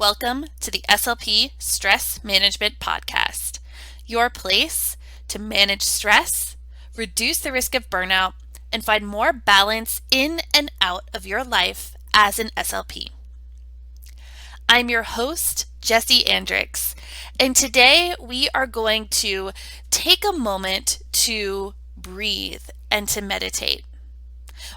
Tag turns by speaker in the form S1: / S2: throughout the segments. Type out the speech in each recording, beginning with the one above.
S1: Welcome to the SLP Stress Management Podcast, your place to manage stress, reduce the risk of burnout, and find more balance in and out of your life as an SLP. I'm your host, Jessie Andrix, and today we are going to take a moment to breathe and to meditate.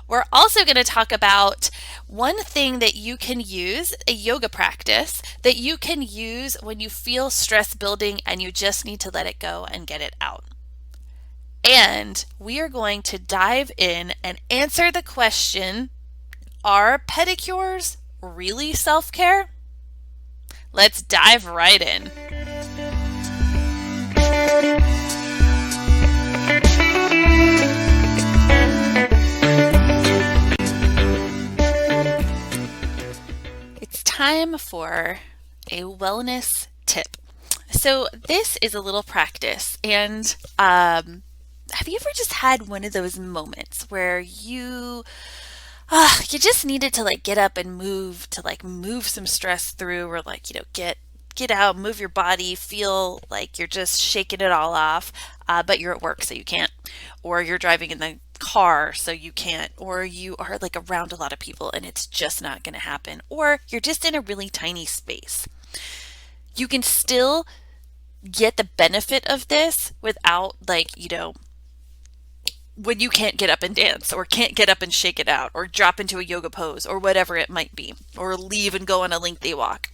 S1: We're also going to talk about one thing that you can use, a yoga practice that you can use when you feel stress building and you just need to let it go and get it out. And we are going to dive in and answer the question, are pedicures really self-care? Let's dive right in. Time for a wellness tip. So this is a little practice, and have you ever just had one of those moments where you just needed to get up and move to move some stress through, or get out, move your body, feel like you're just shaking it all off, but you're at work so you can't, or you're driving in the car so you can't, or you are around a lot of people and it's just not going to happen, or you're just in a really tiny space. You can still get the benefit of this without when you can't get up and dance, or can't get up and shake it out, or drop into a yoga pose, or whatever it might be, or leave and go on a lengthy walk.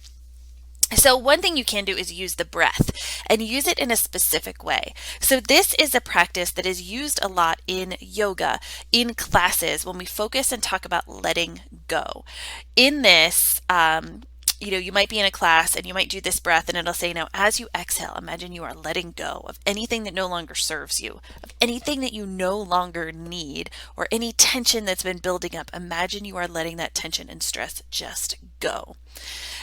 S1: So one thing you can do is use the breath and use it in a specific way. So this is a practice that is used a lot in yoga, in classes, when we focus and talk about letting go. In this, you might be in a class and you might do this breath and it'll say, now as you exhale, imagine you are letting go of anything that no longer serves you, of anything that you no longer need, or any tension that's been building up. Imagine you are letting that tension and stress just go.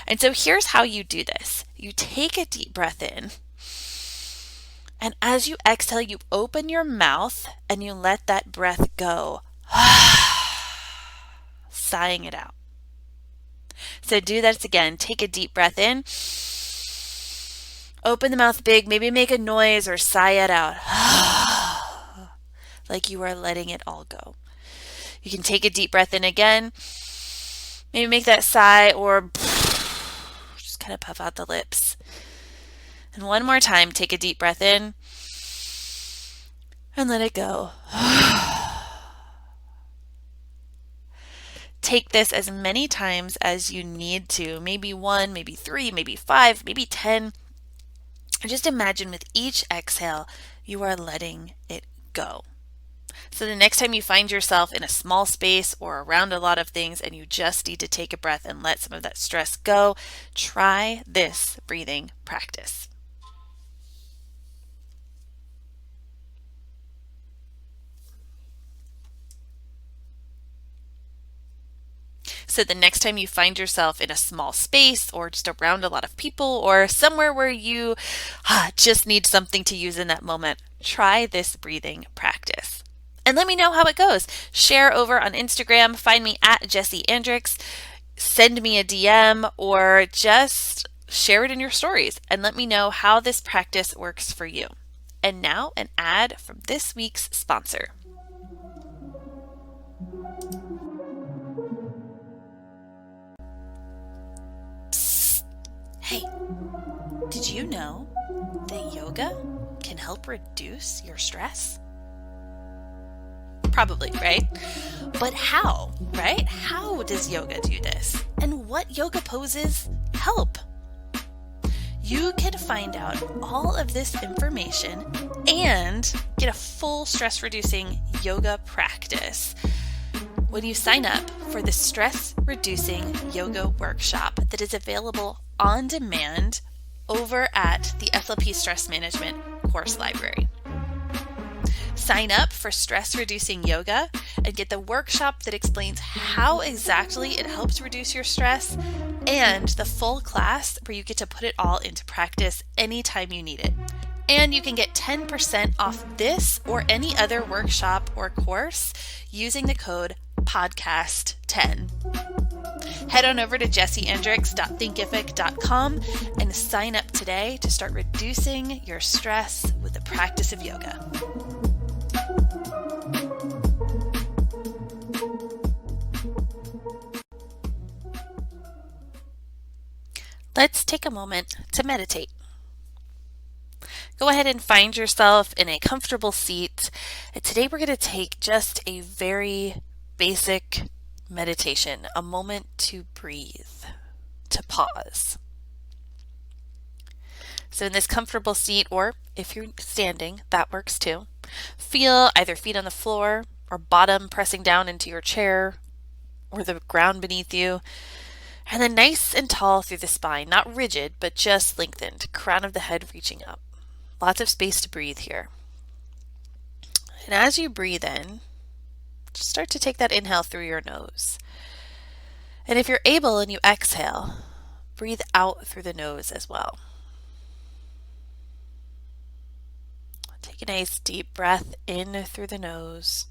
S1: And so here's how you do this. You take a deep breath in, and as you exhale, you open your mouth and you let that breath go, sighing it out. So do that again. Take a deep breath in, open the mouth big, maybe make a noise or sigh it out, like you are letting it all go. You can take a deep breath in again, maybe make that sigh, or kind of puff out the lips. And one more time, take a deep breath in and let it go. Take this as many times as you need to, maybe 1, maybe 3, maybe 5, maybe 10. And just imagine with each exhale, you are letting it go. So the next time you find yourself in a small space or around a lot of things and you just need to take a breath and let some of that stress go, try this breathing practice. So the next time you find yourself in a small space or just around a lot of people or somewhere where you just need something to use in that moment, try this breathing practice. And let me know how it goes. Share over on Instagram, find me at Jessie Andrix, send me a DM, or just share it in your stories and let me know how this practice works for you. And now an ad from this week's sponsor. Psst. Hey, did you know that yoga can help reduce your stress? Probably, right? But how, right? How does yoga do this? And what yoga poses help? You can find out all of this information and get a full stress-reducing yoga practice when you sign up for the stress-reducing yoga workshop that is available on demand over at the SLP Stress Management course library. Sign up for Stress Reducing Yoga and get the workshop that explains how exactly it helps reduce your stress, and the full class where you get to put it all into practice anytime you need it. And you can get 10% off this or any other workshop or course using the code PODCAST10. Head on over to jessieandrix.thinkific.com and sign up today to start reducing your stress with the practice of yoga. Let's take a moment to meditate. Go ahead and find yourself in a comfortable seat. And today we're going to take just a very basic meditation, a moment to breathe, to pause. So in this comfortable seat, or if you're standing, that works too. Feel either feet on the floor or bottom pressing down into your chair or the ground beneath you. And then nice and tall through the spine, not rigid, but just lengthened, crown of the head reaching up. Lots of space to breathe here. And as you breathe in, just start to take that inhale through your nose. And if you're able and you exhale, breathe out through the nose as well. Take a nice deep breath in through the nose.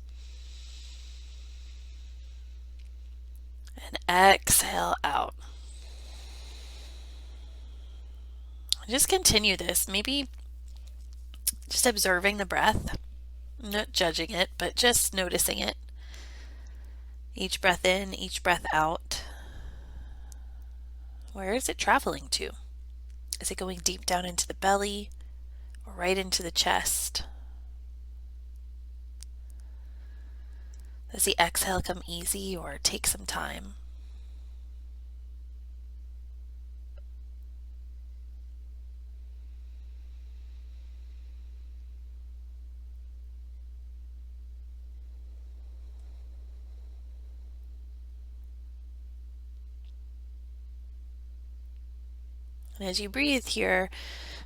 S1: And exhale out. Just continue this, maybe just observing the breath, not judging it, but just noticing it. Each breath in, each breath out. Where is it traveling to? Is it going deep down into the belly or right into the chest? Does the exhale come easy or take some time? And as you breathe here,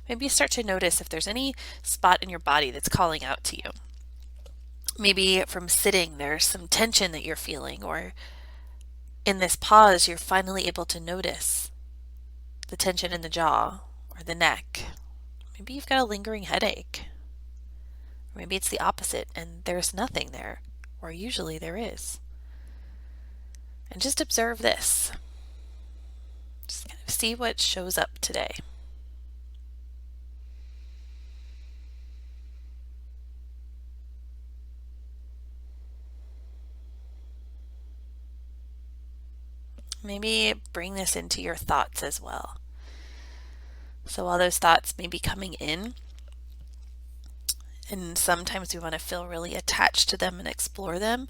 S1: maybe start to notice if there's any spot in your body that's calling out to you. Maybe from sitting, there's some tension that you're feeling, or in this pause, you're finally able to notice the tension in the jaw or the neck. Maybe you've got a lingering headache. Or maybe it's the opposite and there's nothing there, or usually there is. And just observe this. Just kind of see what shows up today. Maybe bring this into your thoughts as well. So while those thoughts may be coming in, and sometimes we want to feel really attached to them and explore them,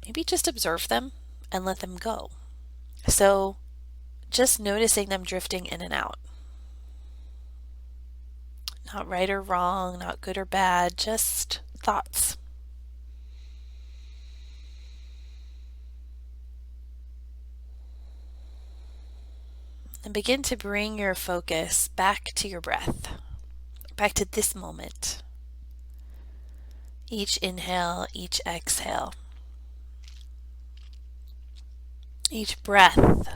S1: maybe just observe them and let them go. So just noticing them drifting in and out. Not right or wrong, not good or bad, just thoughts. And begin to bring your focus back to your breath, back to this moment. Each inhale, each exhale. Each breath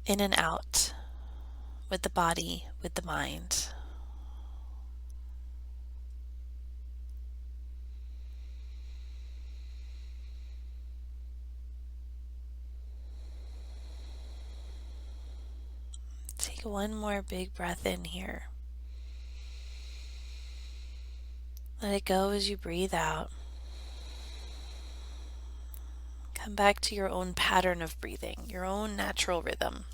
S1: in and out with the body, with the mind. Take one more big breath in here. Let it go as you breathe out. Come back to your own pattern of breathing, your own natural rhythm.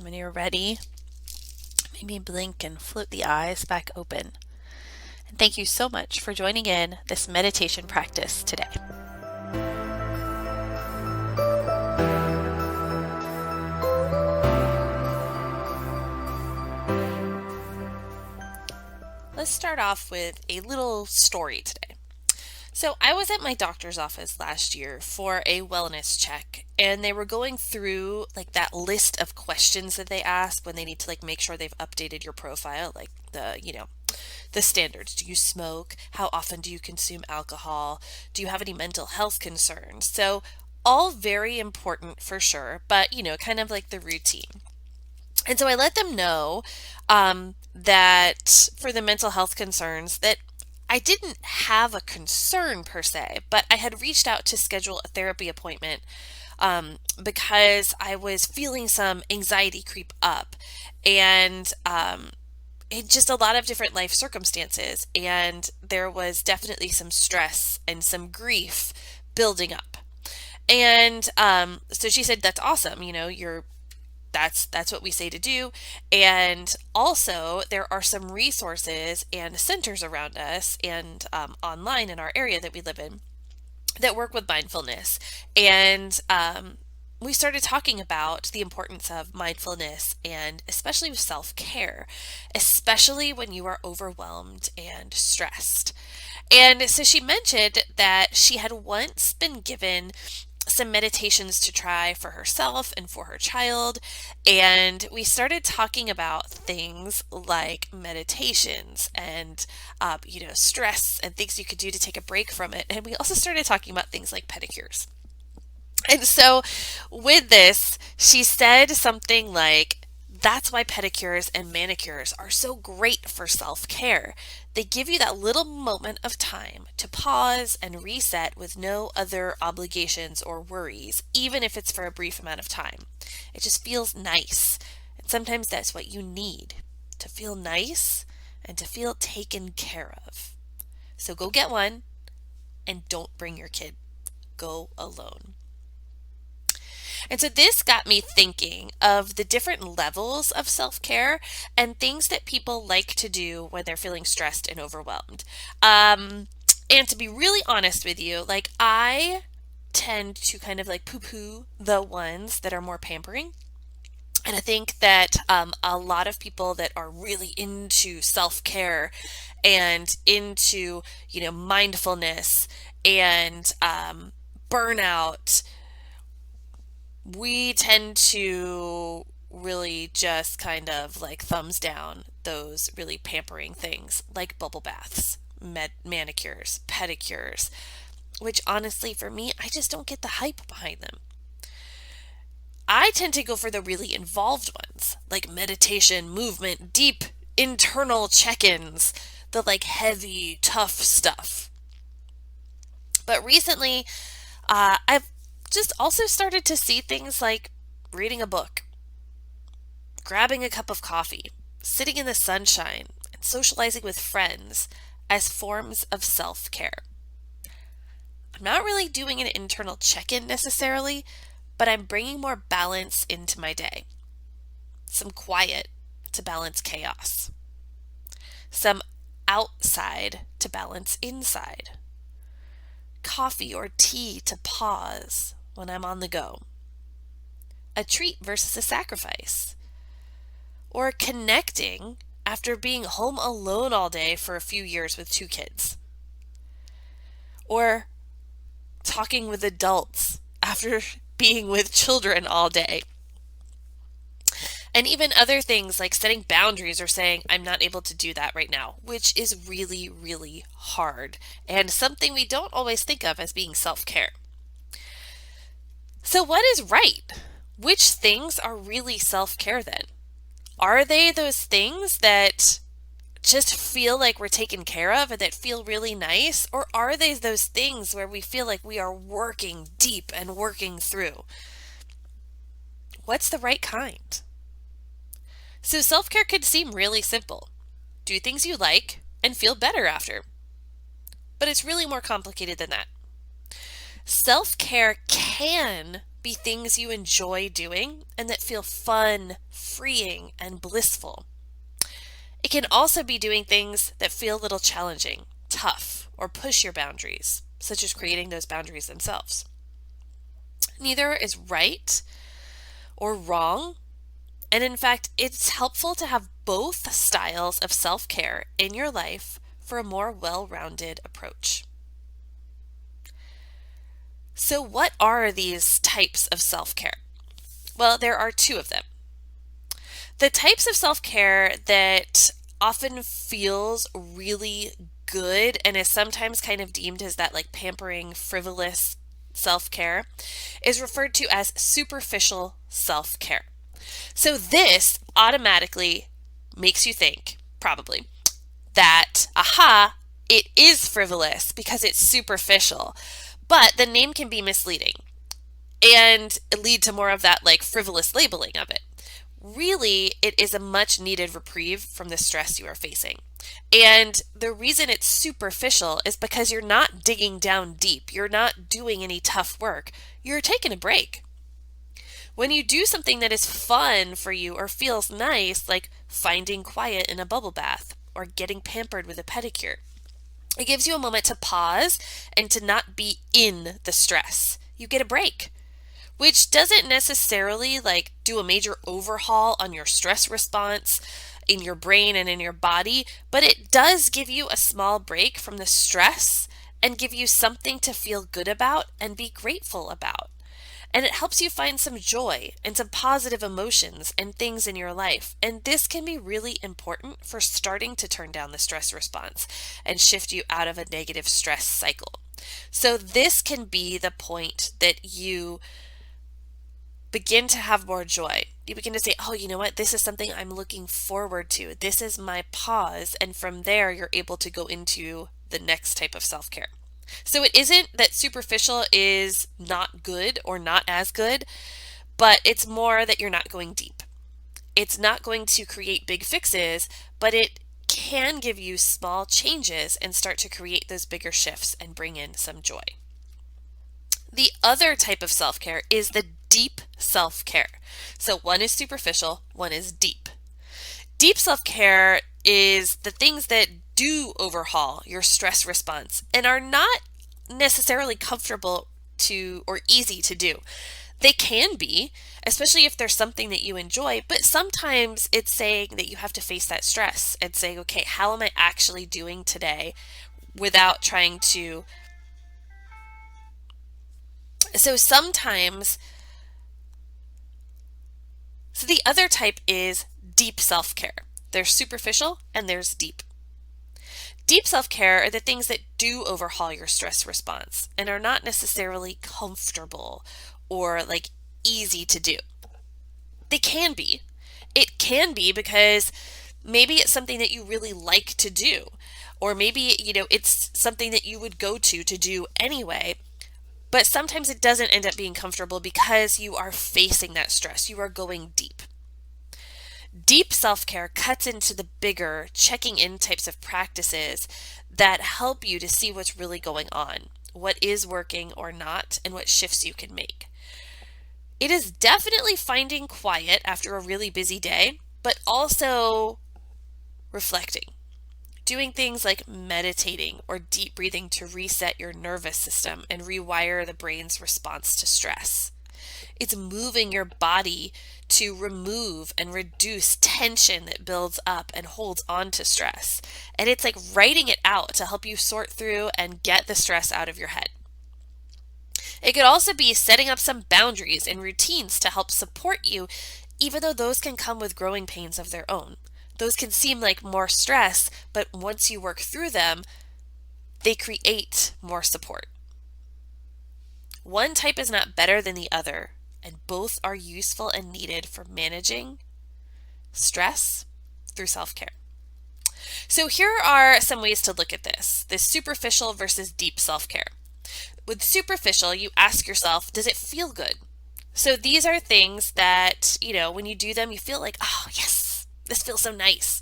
S1: When you're ready, maybe blink and float the eyes back open. And thank you so much for joining in this meditation practice today. Let's start off with a little story today. So I was at my doctor's office last year for a wellness check, and they were going through like that list of questions that they ask when they need to like make sure they've updated your profile, like the standards. Do you smoke? How often do you consume alcohol? Do you have any mental health concerns? So all very important for sure, but kind of like the routine. And so I let them know that for the mental health concerns that I didn't have a concern per se, but I had reached out to schedule a therapy appointment because I was feeling some anxiety creep up and it just a lot of different life circumstances. And there was definitely some stress and some grief building up. And so she said, "That's awesome. That's what we say to do." And also, there are some resources and centers around us and online in our area that we live in that work with mindfulness. And we started talking about the importance of mindfulness and especially with self care, especially when you are overwhelmed and stressed. And so she mentioned that she had once been given some meditations to try for herself and for her child. And we started talking about things like meditations and, stress and things you could do to take a break from it. And we also started talking about things like pedicures. And so with this, she said something like, "That's why pedicures and manicures are so great for self-care. They give you that little moment of time to pause and reset with no other obligations or worries, even if it's for a brief amount of time. It just feels nice. And sometimes that's what you need, to feel nice and to feel taken care of. So go get one and don't bring your kid. Go alone." And so this got me thinking of the different levels of self-care and things that people like to do when they're feeling stressed and overwhelmed. And to be really honest with you, like I tend to kind of like poo-poo the ones that are more pampering. And I think that a lot of people that are really into self-care and into, mindfulness and burnout, we tend to really just kind of like thumbs down those really pampering things like bubble baths, manicures, pedicures, which honestly for me, I just don't get the hype behind them. I tend to go for the really involved ones like meditation, movement, deep internal check-ins, the like heavy, tough stuff. But recently, I've just also started to see things like reading a book, grabbing a cup of coffee, sitting in the sunshine, and socializing with friends as forms of self-care. I'm not really doing an internal check-in necessarily, but I'm bringing more balance into my day. Some quiet to balance chaos. Some outside to balance inside. Coffee or tea to pause when I'm on the go. A treat versus a sacrifice. Or connecting after being home alone all day for a few years with 2 kids. Or talking with adults after being with children all day. And even other things like setting boundaries or saying, "I'm not able to do that right now," which is really, really hard and something we don't always think of as being self-care. So what is right? Which things are really self-care then? Are they those things that just feel like we're taken care of and that feel really nice? Or are they those things where we feel like we are working deep and working through? What's the right kind? So self-care could seem really simple. Do things you like and feel better after. But it's really more complicated than that. Self-care can be things you enjoy doing and that feel fun, freeing, and blissful. It can also be doing things that feel a little challenging, tough, or push your boundaries, such as creating those boundaries themselves. Neither is right or wrong. And in fact, it's helpful to have both styles of self-care in your life for a more well-rounded approach. So what are these types of self-care? Well, there are 2 of them. The types of self-care that often feels really good and is sometimes kind of deemed as that like pampering, frivolous self-care is referred to as superficial self-care. So this automatically makes you think, probably, that, aha, it is frivolous because it's superficial, but the name can be misleading and lead to more of that like frivolous labeling of it. Really, it is a much needed reprieve from the stress you are facing. And the reason it's superficial is because you're not digging down deep. You're not doing any tough work. You're taking a break. When you do something that is fun for you or feels nice, like finding quiet in a bubble bath or getting pampered with a pedicure, it gives you a moment to pause and to not be in the stress. You get a break, which doesn't necessarily like do a major overhaul on your stress response in your brain and in your body, but it does give you a small break from the stress and give you something to feel good about and be grateful about. And it helps you find some joy and some positive emotions and things in your life. And this can be really important for starting to turn down the stress response and shift you out of a negative stress cycle. So this can be the point that you begin to have more joy. You begin to say, oh, you know what? This is something I'm looking forward to. This is my pause. And from there, you're able to go into the next type of self-care. So it isn't that superficial is not good or not as good, but it's more that you're not going deep. It's not going to create big fixes, but it can give you small changes and start to create those bigger shifts and bring in some joy. The other type of self-care is the deep self-care. So one is superficial, one is deep. Deep self-care is the things that do overhaul your stress response and are not necessarily comfortable to or easy to do. They can be, especially if there's something that you enjoy, but sometimes it's saying that you have to face that stress and saying, okay, how am I actually doing today without trying to. So the other type is deep self-care. There's superficial and there's deep. Deep self-care are the things that do overhaul your stress response and are not necessarily comfortable or like easy to do. They can be. It can be because maybe it's something that you really like to do, or maybe, it's something that you would go to do anyway. But sometimes it doesn't end up being comfortable because you are facing that stress. You are going deep. Deep self-care cuts into the bigger checking in types of practices that help you to see what's really going on, what is working or not, and what shifts you can make. It is definitely finding quiet after a really busy day, but also reflecting. Doing things like meditating or deep breathing to reset your nervous system and rewire the brain's response to stress. It's moving your body to remove and reduce tension that builds up and holds on to stress. And it's like writing it out to help you sort through and get the stress out of your head. It could also be setting up some boundaries and routines to help support you, even though those can come with growing pains of their own. Those can seem like more stress, but once you work through them, they create more support. One type is not better than the other, and both are useful and needed for managing stress through self-care. So here are some ways to look at this superficial versus deep self-care. With superficial, you ask yourself, does it feel good? So these are things that, when you do them, you feel like, oh, yes, this feels so nice.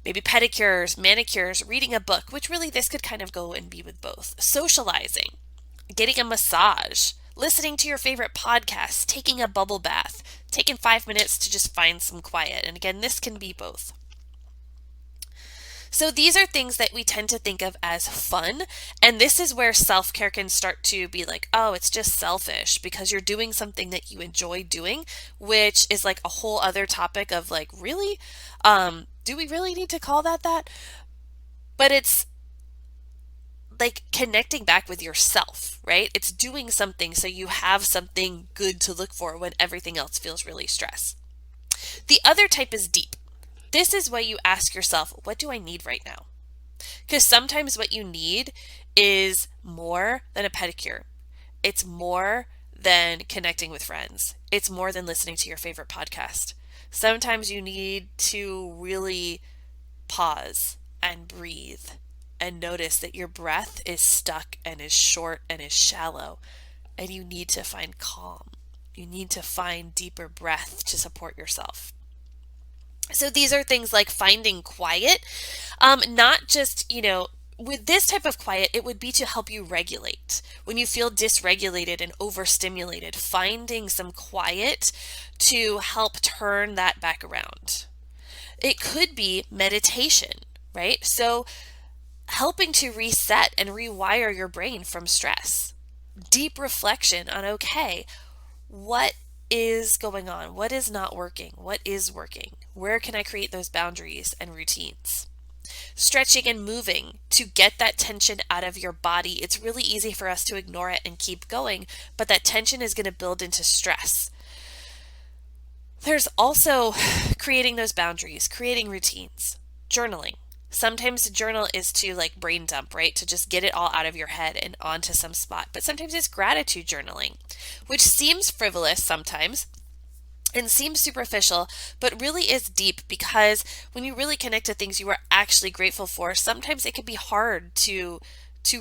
S1: Maybe pedicures, manicures, reading a book, which really this could kind of go and be with both. Socializing, getting a massage, listening to your favorite podcast, taking a bubble bath, taking 5 minutes to just find some quiet. And again, this can be both. So these are things that we tend to think of as fun. And this is where self-care can start to be like, oh, it's just selfish because you're doing something that you enjoy doing, which is like a whole other topic of like, really? Do we really need to call that? But it's like connecting back with yourself, right? It's doing something so you have something good to look for when everything else feels really stressed. The other type is deep. This is why you ask yourself, what do I need right now? Because sometimes what you need is more than a pedicure. It's more than connecting with friends. It's more than listening to your favorite podcast. Sometimes you need to really pause and breathe and notice that your breath is stuck and is short and is shallow, and you need to find calm. You need to find deeper breath to support yourself. So these are things like finding quiet, not just, with this type of quiet, it would be to help you regulate. When you feel dysregulated and overstimulated, finding some quiet to help turn that back around. It could be meditation, right? So helping to reset and rewire your brain from stress. Deep reflection on, okay, what is going on? What is not working? What is working? Where can I create those boundaries and routines? Stretching and moving to get that tension out of your body. It's really easy for us to ignore it and keep going, but that tension is going to build into stress. There's also creating those boundaries, creating routines, journaling. Sometimes the journal is to brain dump, right? To just get it all out of your head and onto some spot. But sometimes it's gratitude journaling, which seems frivolous sometimes and seems superficial, but really is deep, because when you really connect to things you are actually grateful for, sometimes it can be hard to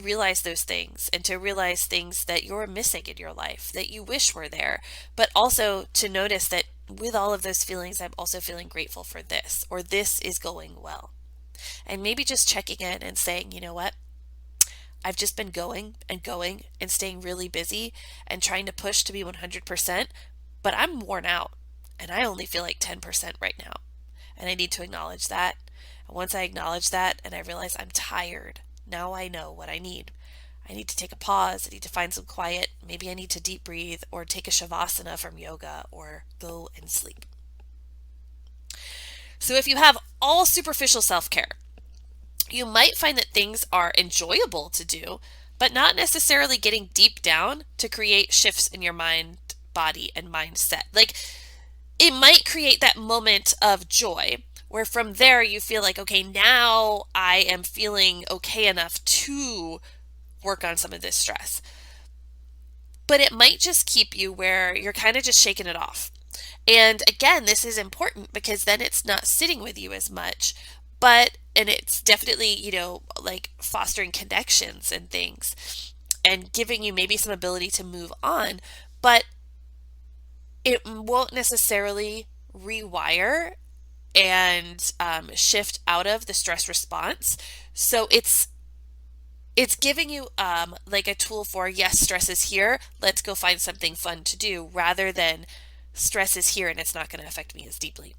S1: realize those things and to realize things that you're missing in your life that you wish were there, but also to notice that with all of those feelings, I'm also feeling grateful for this, or this is going well. And maybe just checking in and saying, you know what? I've just been going and going and staying really busy and trying to push to be 100%, but I'm worn out and I only feel like 10% right now. And I need to acknowledge that. And once I acknowledge that and I realize I'm tired, now I know what I need. I need to take a pause. I need to find some quiet. Maybe I need to deep breathe or take a shavasana from yoga or go and sleep. So if you have all superficial self-care, you might find that things are enjoyable to do, but not necessarily getting deep down to create shifts in your mind, body, and mindset. It might create that moment of joy where from there you feel like, okay, now I am feeling okay enough to work on some of this stress. But it might just keep you where you're kind of just shaking it off. And again, this is important because then it's not sitting with you as much, and it's definitely, fostering connections and things and giving you maybe some ability to move on, but it won't necessarily rewire and shift out of the stress response. So it's giving you a tool for, yes, stress is here, let's go find something fun to do, rather than stress is here and it's not going to affect me as deeply.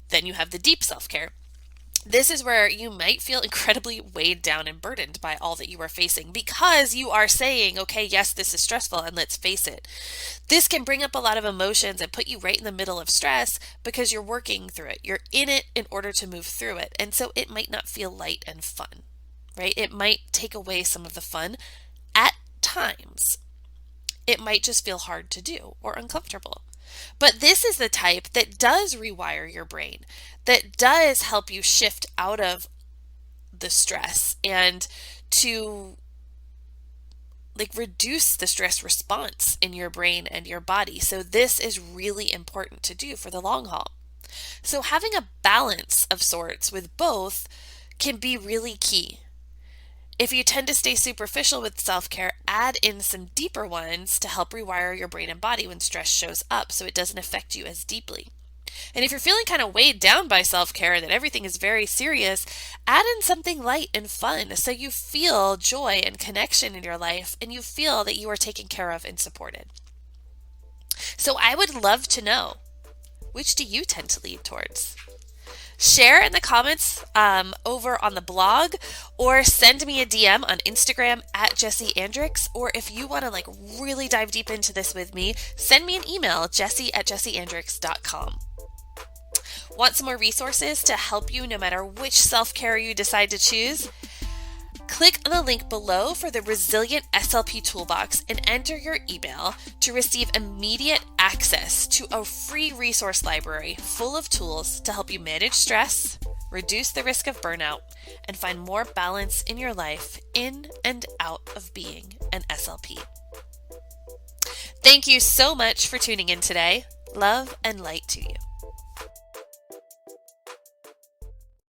S1: Then you have the deep self-care. This is where you might feel incredibly weighed down and burdened by all that you are facing, because you are saying, okay, yes, this is stressful, and let's face it. This can bring up a lot of emotions and put you right in the middle of stress because you're working through it. You're in it in order to move through it. And so it might not feel light and fun, right? It might take away some of the fun at times. It might just feel hard to do or uncomfortable. But this is the type that does rewire your brain, that does help you shift out of the stress and to reduce the stress response in your brain and your body. So this is really important to do for the long haul. So having a balance of sorts with both can be really key. If you tend to stay superficial with self-care, add in some deeper ones to help rewire your brain and body when stress shows up so it doesn't affect you as deeply. And if you're feeling kind of weighed down by self-care and that everything is very serious, add in something light and fun so you feel joy and connection in your life and you feel that you are taken care of and supported. So I would love to know, which do you tend to lean towards? Share in the comments over on the blog, or send me a DM on Instagram at Jessie Andrix. Or if you want to really dive deep into this with me, send me an email, jessie@jessieandrix.com. Want some more resources to help you no matter which self-care you decide to choose? Click on the link below for the Resilient SLP Toolbox and enter your email to receive immediate access to a free resource library full of tools to help you manage stress, reduce the risk of burnout, and find more balance in your life in and out of being an SLP. Thank you so much for tuning in today. Love and light to you.